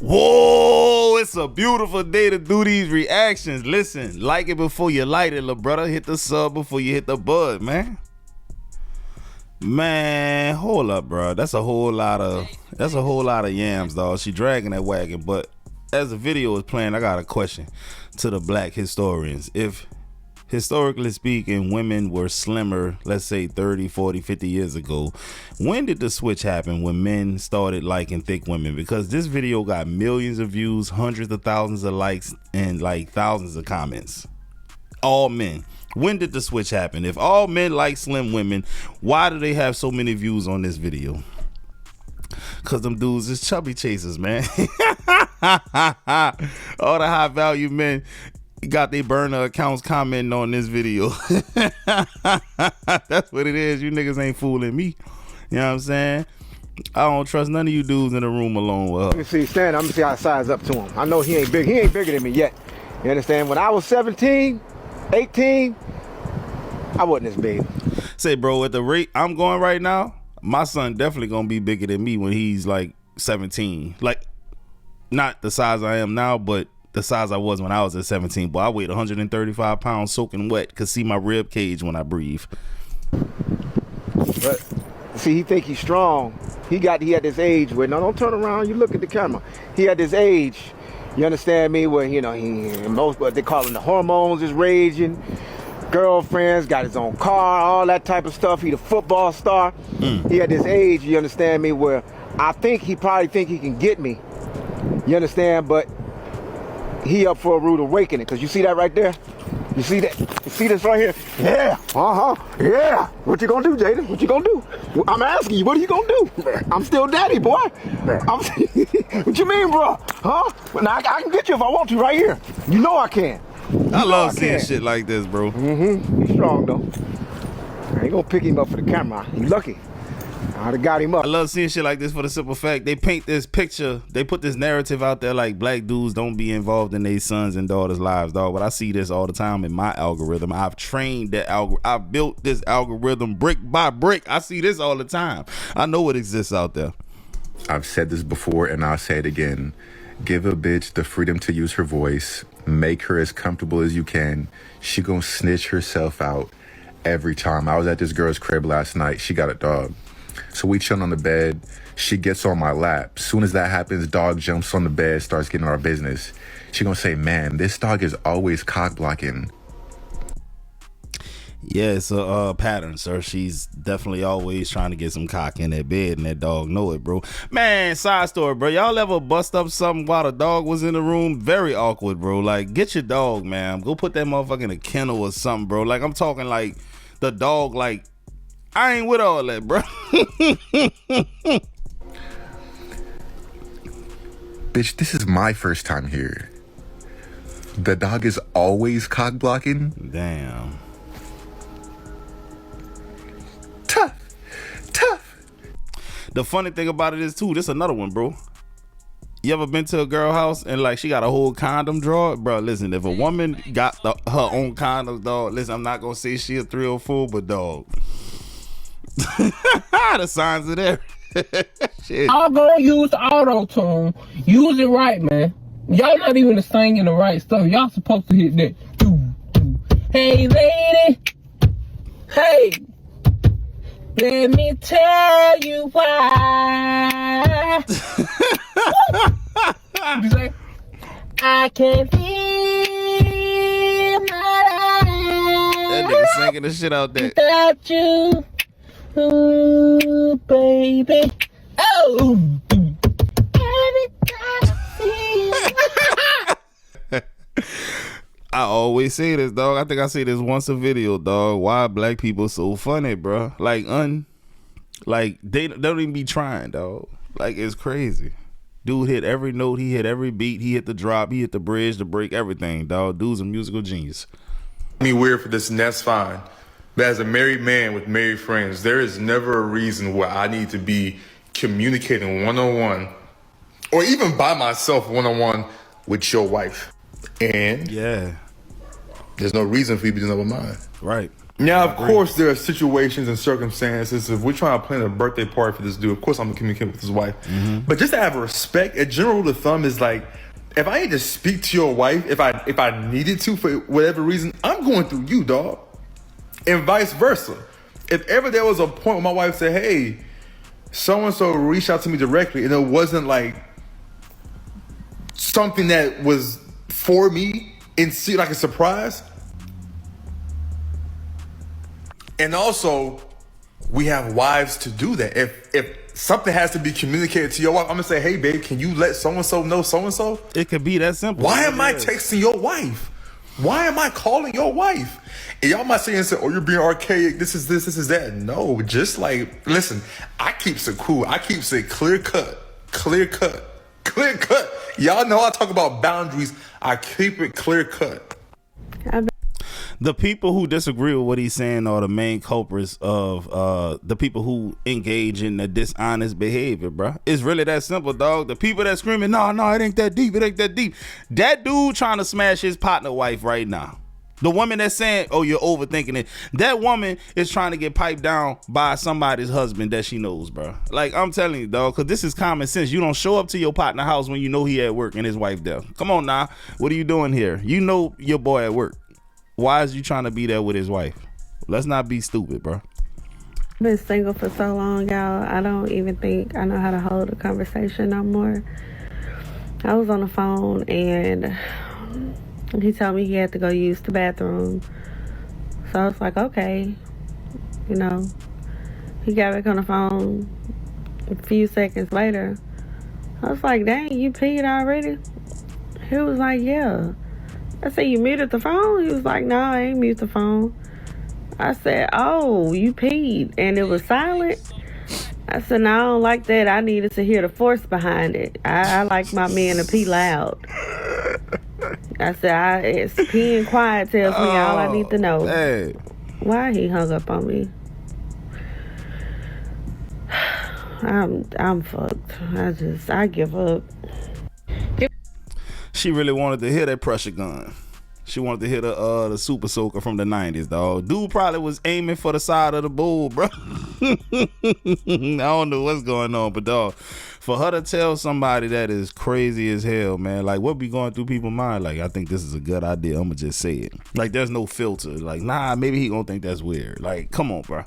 Whoa, it's a beautiful day to do these reactions. Listen, like it before you light it, little brother. Hit the sub before you hit the bud, man. Man, hold up, bro. That's a whole lot of yams, dog. She dragging that wagon. But as the video is playing, I got a question to the black historians. If historically speaking, women were slimmer, let's say 30, 40, 50 years ago, when did the switch happen when men started liking thick women? Because this video got millions of views, hundreds of thousands of likes, and like thousands of comments. All men. When did the switch happen? If all men like slim women, why do they have so many views on this video? Because them dudes is chubby chasers, man. All the high value men got their burner accounts commenting on this video. That's what it is. You niggas ain't fooling me. You know what I'm saying? I don't trust none of you dudes in the room alone with her. Let me see, stand. I'm gonna see how I size up to him. I know he ain't big. He ain't bigger than me yet. You understand? When I was 17, 18, I wasn't as big. Say, bro, at the rate I'm going right now, my son definitely gonna be bigger than me when he's like 17. Like, not the size I am now, but the size I was when I was at 17. Boy, I weighed 135 pounds soaking wet. Could see my rib cage when I breathe. But see, he think he's strong. He had this age where, no, don't turn around, you look at the camera. He had this age, you understand me, where, you know, most what they call him, the hormones is raging, girlfriends, got his own car, all that type of stuff. He the football star. He had this age, you understand me, where I think he probably think he can get me. You understand? But he up for a rude awakening, because you see that right there? You see that? You see this right here? Yeah. Yeah. What you gonna do, Jaden? What you gonna do? I'm asking you, what are you gonna do? I'm still daddy, boy. What you mean, bro? Huh? Now, I can get you if I want to right here. You know I can. I love seeing shit like this, bro. He's strong, though. I ain't gonna pick him up for the camera. You lucky. I'd have got him up. I love seeing shit like this for the simple fact they paint this picture, they put this narrative out there like black dudes don't be involved in their sons and daughters' lives, dog. But I see this all the time in my algorithm. I've trained that I've built this algorithm brick by brick. I see this all the time. I know it exists out there. I've said this before and I'll say it again. Give a bitch the freedom to use her voice. Make her as comfortable as you can. She gonna snitch herself out every time. I was at this girl's crib last night. She got a dog. So we chilling on the bed. She gets on my lap. Soon as that happens, dog jumps on the bed, starts getting our business. She gonna say, man, this dog is always cock blocking. Yeah, it's a pattern, sir. She's definitely always trying to get some cock in that bed, and that dog know it, bro. Man, side story, bro. Y'all ever bust up something while the dog was in the room? Very awkward, bro. Like, get your dog, man. Go put that motherfucker in a kennel or something, bro. Like, I'm talking like the dog, like, I ain't with all that, bro. Bitch, this is my first time here. The dog is always cock blocking? Damn. Tough. The funny thing about it is, too, this another one, bro. You ever been to a girl house and like she got a whole condom drawer? Bro, listen, if a woman got her own condoms, dog, listen, I'm not gonna say she a 304, but dog. The signs are there. Shit. I'll go use the auto-tune. Use it right, man. Y'all not even singing the right stuff. Y'all supposed to hit that. Hey, lady. Hey. Let me tell you why. What you say? I can feel my life. That nigga singing the shit out there. Without you. Ooh, baby. Oh. Every time I see you. I always say this, dog. I think I say this once a video, dog. Why black people so funny, bro? Like, they don't even be trying, dog. Like, it's crazy. Dude hit every note, he hit every beat, he hit the drop, he hit the bridge, the break, everything, dog. Dude's a musical genius. Me weird for this, and that's fine. But as a married man with married friends, there is never a reason why I need to be communicating one-on-one or even by myself one-on-one with your wife. And yeah, there's no reason for you to do that with mine. Right. Now, of course, there are situations and circumstances. If we're trying to plan a birthday party for this dude, of course I'm gonna communicate with his wife. But just to have respect, a general rule of thumb is like, if I need to speak to your wife, if I needed to for whatever reason, I'm going through you, dog, and vice versa. If ever there was a point where my wife said, "Hey, so and so reached out to me directly," and it wasn't like something that was for me and see like a surprise. And also, we have wives to do that. If something has to be communicated to your wife, I'm gonna say, "Hey, babe, can you let so and so know so and so?" It could be that simple. Why am I texting your wife? Why am I calling your wife? And y'all might say and say, "Oh, you're being archaic. This is this is that." No, just like, listen, I keeps it cool. I keeps it clear cut. Y'all know I talk about boundaries. I keep it clear cut. The people who disagree with what he's saying are the main culprits of the people who engage in the dishonest behavior, bro. It's really that simple, dog. The people that screaming, no, it ain't that deep. It ain't that deep. That dude trying to smash his partner wife right now. The woman that's saying, "Oh, you're overthinking it." That woman is trying to get piped down by somebody's husband that she knows, bro. Like, I'm telling you, dog, because this is common sense. You don't show up to your partner's house when you know he at work and his wife there. Come on now. What are you doing here? You know your boy at work. Why is you trying to be there with his wife? Let's not be stupid, bro. I've been single for so long, y'all. I don't even think I know how to hold a conversation no more. I was on the phone and he told me he had to go use the bathroom. So I was like, okay. You know, he got back on the phone a few seconds later. I was like, dang, you peed already? He was like, yeah. I said, you muted the phone? He was like, no, I ain't mute the phone. I said, oh, you peed and it was silent? I said, no, I don't like that. I needed to hear the force behind it. I like my men to pee loud. I said, it's peeing quiet tells me all I need to know. Hey. Why he hung up on me? I'm fucked. I give up. She really wanted to hear that pressure gun. She wanted to hear the super soaker from the 90s, dog. Dude probably was aiming for the side of the bowl, bro. I don't know what's going on, but dog, for her to tell somebody that is crazy as hell, man, like, what be going through people's mind? Like, I think this is a good idea. I'm gonna just say it. Like, there's no filter. Like, nah, maybe he gonna think that's weird. Like, come on, bro.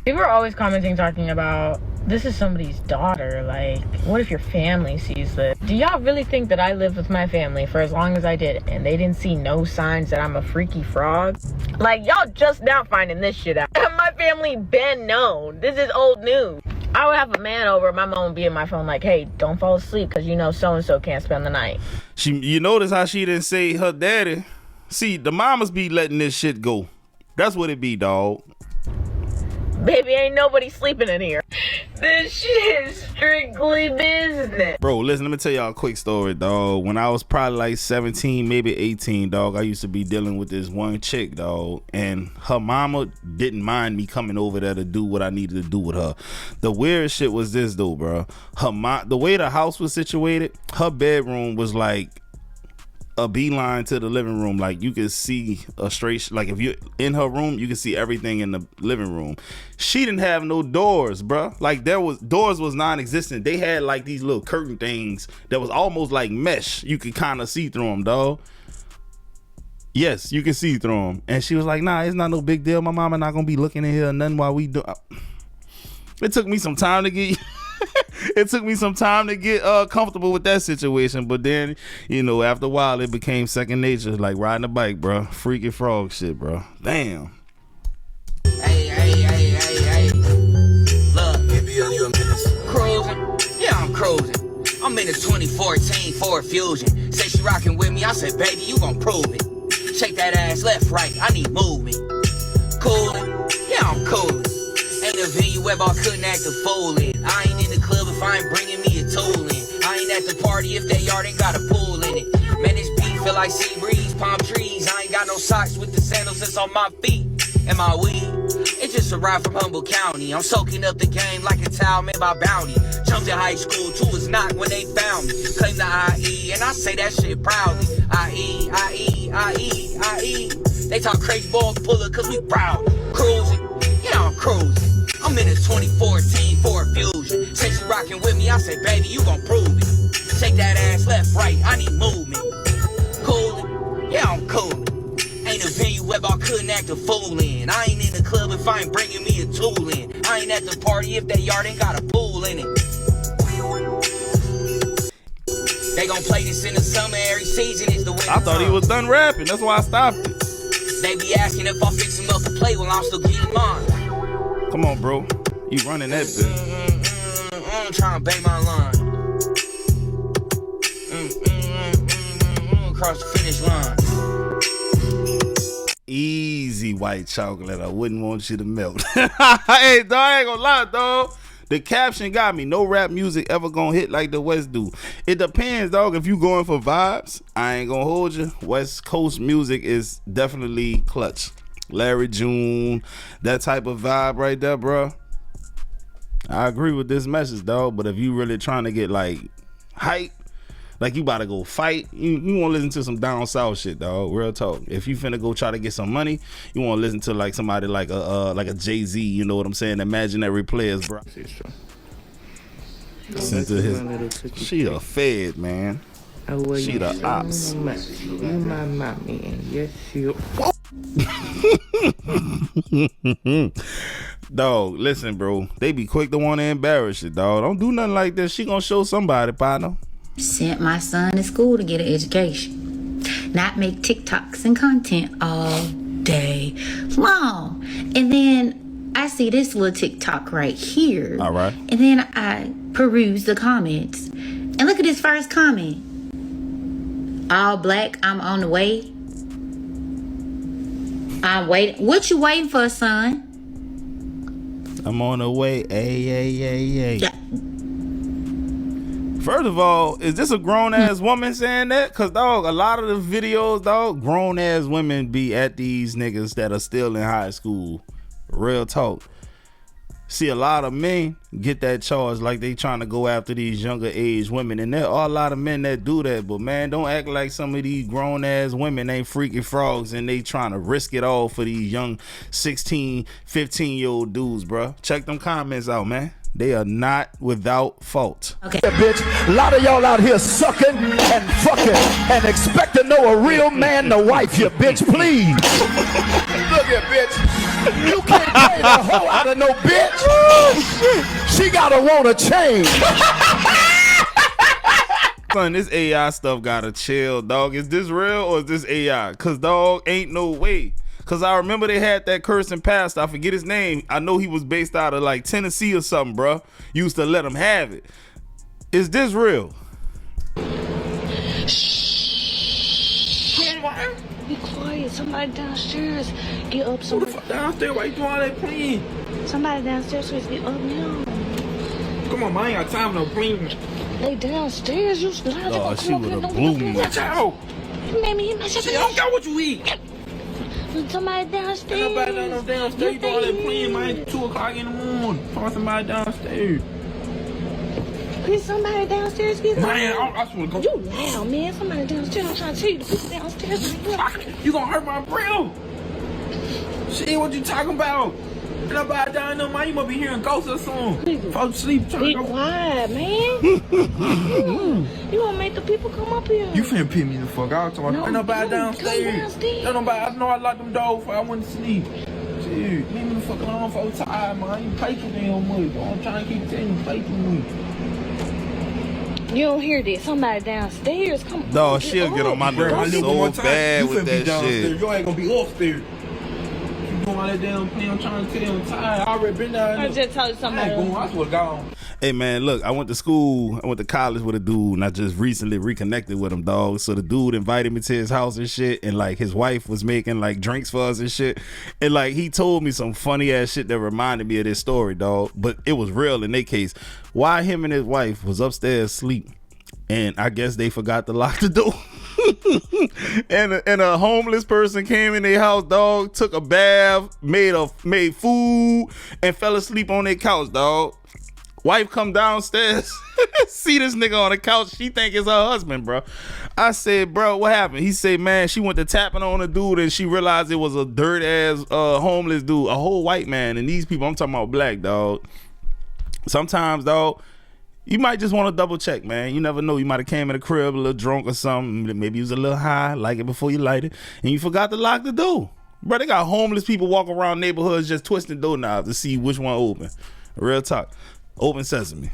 People are always commenting, talking about, this is somebody's daughter. Like, what if your family sees this? Do y'all really think that I lived with my family for as long as I did and they didn't see no signs that I'm a freaky frog? Like, y'all just now finding this shit out. My family been known. This is old news. I would have a man over, my mom would be in my phone like, hey, don't fall asleep because you know so-and-so can't spend the night. You notice how she didn't say her daddy? See, the mamas be letting this shit go. That's what it be, dog. Baby, ain't nobody sleeping in here. This shit is strictly business. Bro, listen, let me tell y'all a quick story, dog. When I was probably like 17, maybe 18, dog, I used to be dealing with this one chick, dog, and her mama didn't mind me coming over there to do what I needed to do with her. The weird shit was this, though, bro. The way the house was situated, her bedroom was like a beeline to the living room. Like, you could see a straight, like, if you're in her room, you can see everything in the living room. She didn't have no doors, bro. Like, doors was non-existent. They had like these little curtain things that was almost like mesh. You could kind of see through them, dog. Yes, you can see through them. And she was like, nah, it's not no big deal. My mama not gonna be looking in here or nothing while we do. It took me some time to get comfortable with that situation, but then, you know, after a while it became second nature, like riding a bike, bro. Freaky frog shit, bro. Damn. Hey. Look, you a minute. Cruising? Yeah, I'm cruising. I'm in a 2014 Ford Fusion. Say she rocking with me, I said, baby, you gon' prove it. Shake that ass left, right, I need movement. Coolin'? Yeah, I'm coolin'. Ain't a venue where I couldn't act a fool in. I ain't in the club if I ain't bringing me a tool in. I ain't at the party if that yard ain't got a pool in it. Man, this beat feel like sea breeze, palm trees. I ain't got no socks with the sandals that's on my feet. And my weed, it's just a ride from Humboldt County. I'm soaking up the game like a towel made by Bounty. Jumped in high school, 2 was not when they found me. Claim the IE, and I say that shit proudly. IE. They talk crazy ball puller cause we proud. Cruising, yeah, I'm cruising. I'm in a 2014 Ford Fusion. Say she rockin' with me, I say, baby, you gon' prove it. Shake that ass left, right, I need movement. Coolin', yeah, I'm coolin'. Ain't a venue where I couldn't act a fool in. I ain't in the club if I ain't bringing me a tool in. I ain't at the party if that yard ain't got a pool in it. They gon' play this in the summer, every season is the winter. I thought he was done rapping. That's why I stopped it. They be asking if I fix him up to play while I'm still getting mine. Come on, bro. You running that bitch. I'm trying to bang my line. Across the finish line. Easy white chocolate. I wouldn't want you to melt. Hey, dog, I ain't gonna lie, dog. The caption got me. No rap music ever gonna hit like the West do. It depends, dog. If you going for vibes, I ain't gonna hold you. West Coast music is definitely clutch. Larry June, that type of vibe right there, bro. I agree with this message, dog. But if you really trying to get like hype, like you about to go fight, you want to listen to some down south shit, dog. Real talk. If you finna go try to get some money, you want to listen to like somebody like a Jay-Z. You know what I'm saying? Imaginary players, bro. Listen to his. She a fed, man. She the ops. You my mommy, and yes, you. Dog, listen, bro. They be quick to want to embarrass you, dog. Don't do nothing like this. She gonna show somebody, partner. Sent my son to school to get an education, not make TikToks and content all day long. And then I see this little TikTok right here. All right. And then I peruse the comments. And look at this first comment. All black, I'm on the way. I'm waiting. What you waiting for, son? I'm on the way. Hey. Yeah. First of all, is this a grown-ass woman saying that? Because, dog, a lot of the videos, dog, grown-ass women be at these niggas that are still in high school. Real talk. See, a lot of men get that charge like they trying to go after these younger age women. And there are a lot of men that do that. But, man, don't act like some of these grown-ass women ain't freaking frogs and they trying to risk it all for these young 16, 15-year-old dudes, bro. Check them comments out, man. They are not without fault. Okay. Yeah, bitch, a lot of y'all out here sucking and fucking and expect to know a real man to wife you, bitch, please. Look here, bitch. You can't play the hoe out of no bitch. She gotta want a change. Son, this AI stuff gotta chill, dog. Is this real or is this AI? Cause, dog, ain't no way. Cause I remember they had that cursing pastor. I forget his name. I know he was based out of like Tennessee or something, bro. Used to let him have it. Is this real? Be quiet. Somebody downstairs. Get up. Who the fuck downstairs? Why you doing all that playing? Somebody downstairs supposed to be up now. Come on, man. I ain't got time for no playing. They downstairs. You loud. Oh, she would have blew me. Watch out. Made me hit myself. Shit, I don't care what you eat. Somebody downstairs. Ain't nobody downstairs. You doing all that playing, man. 2 o'clock in the morning. Find somebody downstairs. There's somebody downstairs. Get Man, I swear to God. You loud, man. Somebody downstairs. I'm trying to tell you. The people downstairs. You gonna hurt my breath. Shit, what you talking about? Ain't nobody down there, man. You must be hearing ghosts or something. Fall asleep trying Be to go. quiet, man. You gonna make the people come up here. You finna piss me the fuck out. No, Ain't nobody come downstairs. Ain't nobody. I know I locked them doors before I went to sleep. Shit, leave me the fuck alone for tired, man. You play too damn much. I'm trying to keep telling you, play too much. You don't hear this. Somebody downstairs. Come on. Dog, she'll get on my nerves so bad with that shit. You ain't gonna be upstairs. You doing all that damn play. I'm trying to tell you, I'm tired. I already been down I there. just told somebody. I ain't going. I swear to God. Hey, man, look, I went to school. I went to college with a dude, and I just recently reconnected with him, dog. So the dude invited me to his house and shit, and like his wife was making like drinks for us and shit. And like he told me some funny ass shit that reminded me of this story, dog. But it was real in their case. Why him and his wife was upstairs asleep, and I guess they forgot to lock the door. and a homeless person came in their house, dog, took a bath, made food, and fell asleep on their couch, dog. Wife come downstairs, see this nigga on the couch. She think it's her husband, bro. I said, bro, what happened? He said, man, she went to tapping on a dude and she realized it was a dirt ass homeless dude, a whole white man. And these people, I'm talking about black, dog. Sometimes, dog, you might just want to double check, man. You never know. You might have came in the crib a little drunk or something. Maybe you was a little high, like it before you light it, and you forgot to lock the door. Bro, they got homeless people walking around neighborhoods just twisting doorknobs to see which one open. Real talk. Open sesame.